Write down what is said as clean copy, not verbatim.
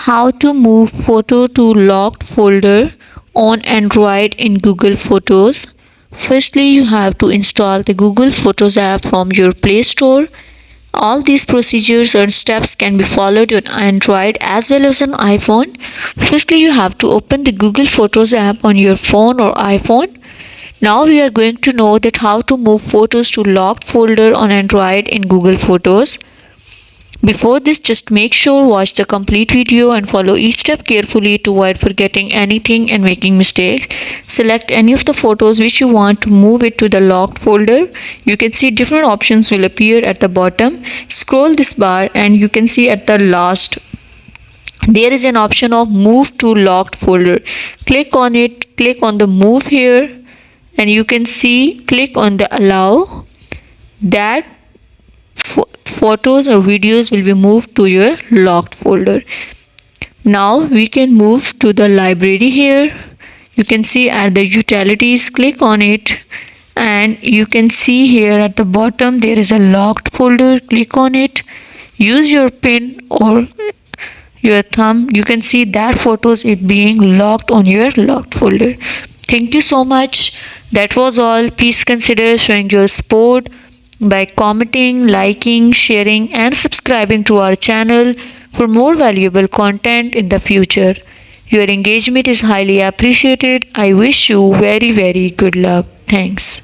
How to move photo to locked folder on Android in Google Photos. Firstly, you have to install the Google Photos app from your Play Store. All these procedures and steps can be followed on Android as well as on iPhone. Firstly, you have to open the Google Photos app on your phone or iPhone. Now we are going to know that how to move photos to locked folder on Android in Google Photos. Before this, just make sure watch the complete video and follow each step carefully to avoid forgetting anything and making mistakes. Select any of the photos which you want to move it to the locked folder. You can see different options will appear at the bottom. Scroll this bar and you can see at the last there is an option of move to locked folder. Click on it, click on the move here, and you can see click on the allow. That photos or videos will be moved to your locked folder. Now we can move to the library here. You can see at the utilities, click on it, and you can see here at the bottom there is a locked folder. Click on it, use your pin or your thumb. You can see that photos is being locked on your locked folder. Thank you so much. That was all. Please consider showing your support by commenting, liking, sharing, and subscribing to our channel for more valuable content in the future. Your engagement is highly appreciated. I wish you very good luck. Thanks.